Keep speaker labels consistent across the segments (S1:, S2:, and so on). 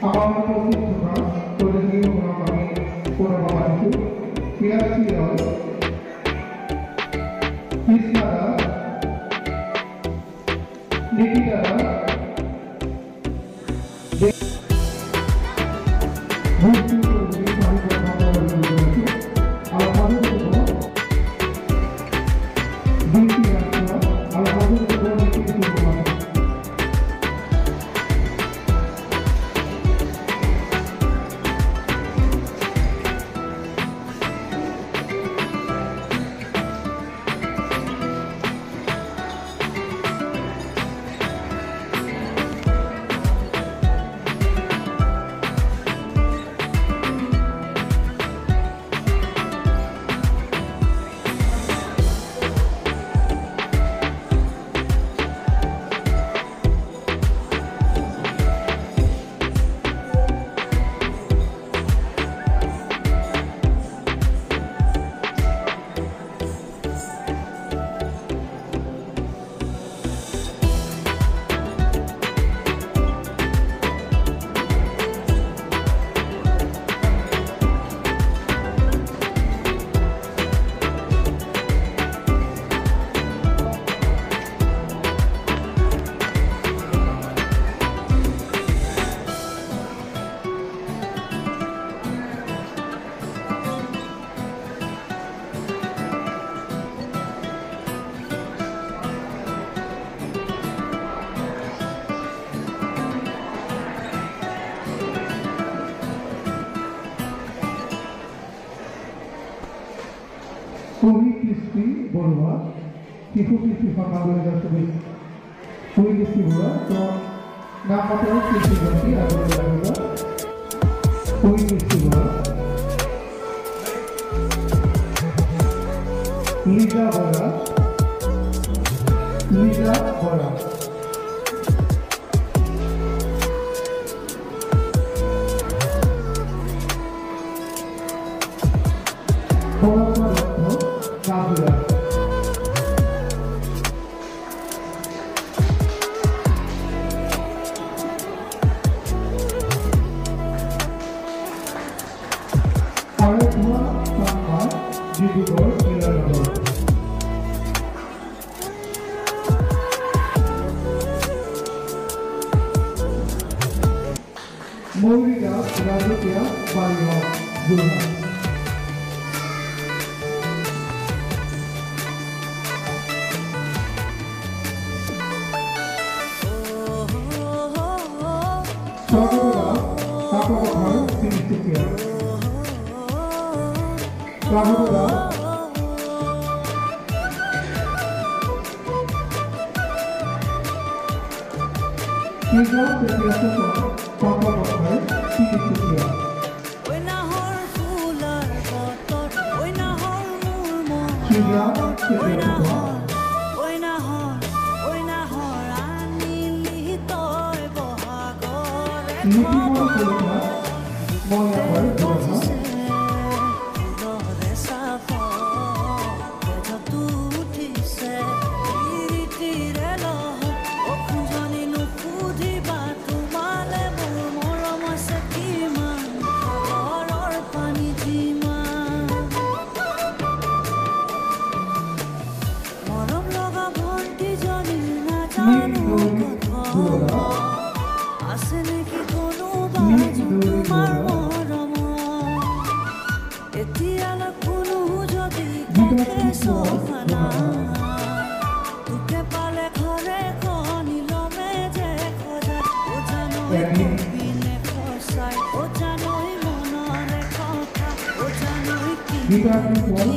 S1: আমার উপস্থিত থাকা প্রয়োজনীয় আমি কোনো বাবাকে পিয়াসি রয় Krishna Das Nikita Das Kumi Kristi Borwa, Tifu Kristi Pangabel dan Kumi Kristi Borwa, so nama tahu Kristi Kristi ada juga Kumi Kristi Borwa, Liza Borwa, Liza Borwa. Mourida Rajotia Bayo Juna Sagoda Sagoda Sinistukia Sagoda Tiga Sinistukia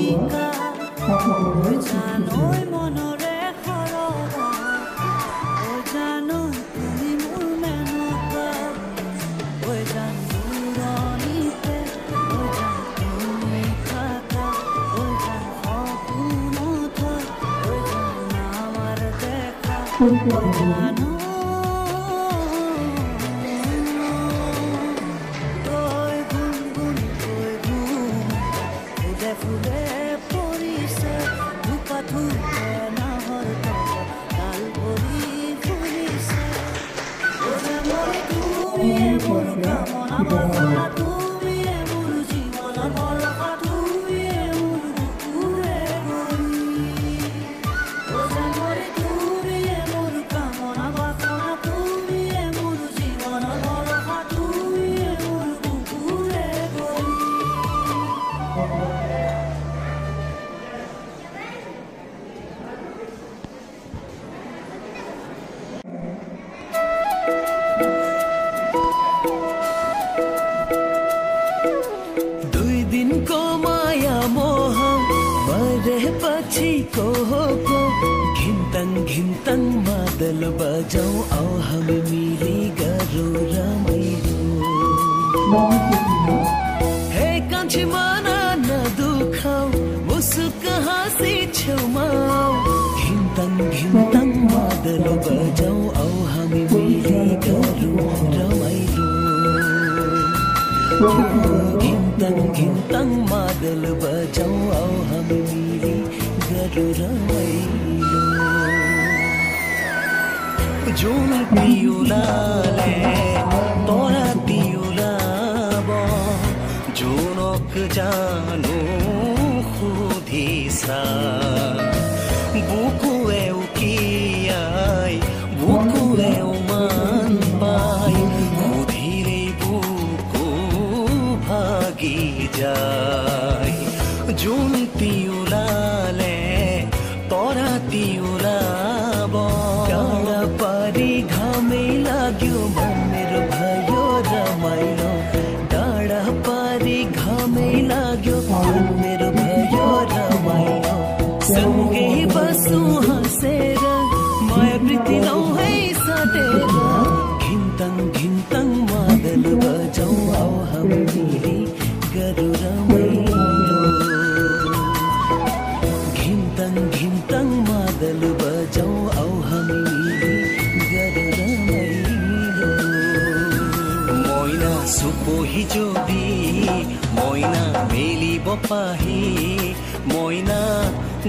S1: Barua সাফল্য
S2: জানোই মনৰে খৰবা ঐ জানো তুমি মোৰ মেনকা ঐ জানো দূৰণিতে ঐ জানো তুমি থাকা ঐ জানো সপোনত ঐ জানো আমাৰ দেখা জানো তই গুণগুণ তই গুণ ফুলে ফুলে পৰিছে ধুপা নাহৰ তলত ডাল পৰি ফুলিছে মই তুমিয়ে মোৰ কামনা বৰষা তুমিয়ে মোৰ জীৱন বৰষা তুমিয়ে মোৰ বুকুৰে গৰি তুমিয়ে মোৰ কামনা বাসনা তুমিয়ে মোৰ জীৱন বৰষা তুমিয়ে মোৰ বুকুৰে গৰি दुई दिन को माया मोह मरे पछि को घिन्तङ मादल बजाऊ औ हामी मिली गरौँ रमाइलो हे कान्छी मना नदुखाऊ मुसुक हाँसी छेउमा घिन्तङ मादल बजाऊ औ हामी मिली गरौँ रमाइलो घिन्तङ मादल बजाऊ औ हामी मिली गरौँ रमाइलो जुन पिउलाले तोरा पिउलाब जुनक जानु खुदिसा बुकु एउकियाई बुकु एउमान पाई खुदिरे बुकु भागी जाई जुन पिउलाले तोरा पिउलाब डाँडा पारी घामै लाग्यो मेरो भयो रमाइलो डाँडा पारी घामै लाग्यो मेरो भयो रमाइलो सँगै बसौँ हाँसेर माया प्रीति लौ है साटेर घिन्तङ मादल बजाऊ औ हामी मिली गरौँ रमाइलो घिन्तङ मादल बजाऊ औ हामी मिली गरौँ रमाइलो मैना सुपोही जोडी मैना मेलिब पाही मैना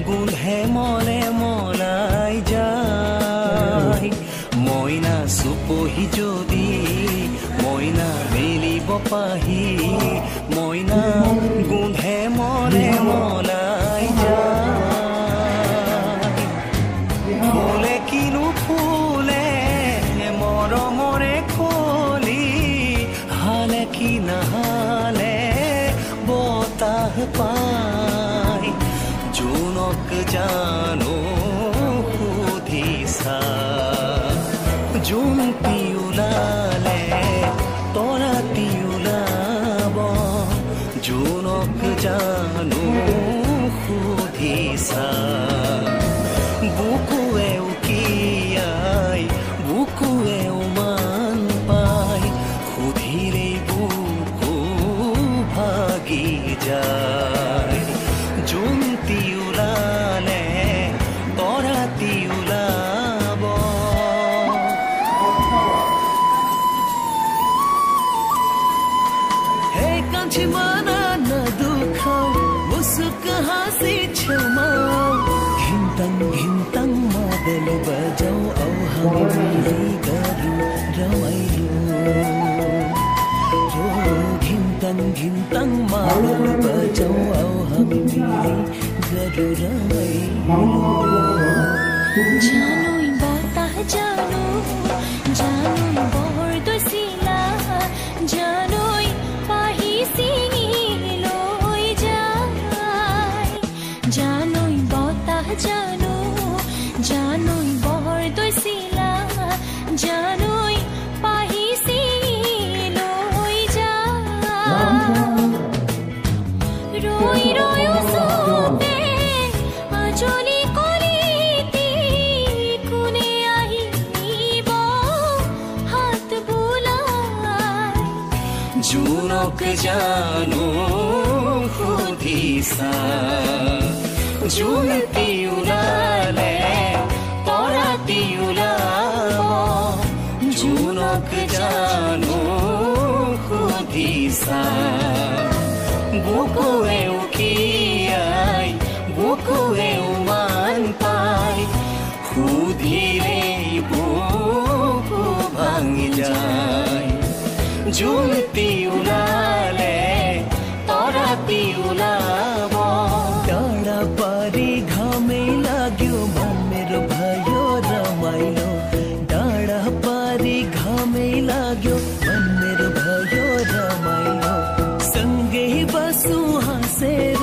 S2: गुन्हे मले मलाई যায় मैना सुपोही जोडी मैना मेलिब पाही मैना गुन्हे मले मलाई যায় ফুলে কিনো ফুলে মৰমৰে কলি হালে কি নাহালে বতাহ পাই জোনক জানো সুধিছা জোন পিউলালে তৰা পিউলাব জোনক জানো সুধিছা বুকু এউকিয়াই বুকু এউমান পাই সুধিৰে বুকু ভাগি যায় জোন পিউলালে তৰা পিউলাব हे कान्छी मना नदुखाऊ मुसुक हाँसी छेउमा घिन्तङ मादल बजाऊ औ हामी मिली गरौँ रमाइलो घिन्तङ मादल बजाऊ औ हामी मिली गरौँ रमाइलो
S3: জানুই বতাহ জানো জানুই বহৰ দছিলা জানুই পাহি ছিঙি লৈ যায় জানুই বতাহ জানো জানুই বহৰ দছিলা জানুই পাহি ছিঙি লৈ যায় ৰৈ ৰৈ चली कलिती कुने आहिब हात बुलाय
S2: जुनक जानु खुदिसा जुन तिउलाले तरा तिउलाम जुनक जानु खुदिसा बुकुए उकियाई बुकुए उमान पाई खुदिरे बुकु भांगी जाय जुन तिउलाले तरा तिउलाम टाढा पारी घामै लाग्यो मन मेरो भयो रमाइलो टाढा पारी घामै लाग्यो मन मेरो भयो रमाइलो सँगै बसु हाँसेर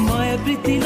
S2: माया प्रीति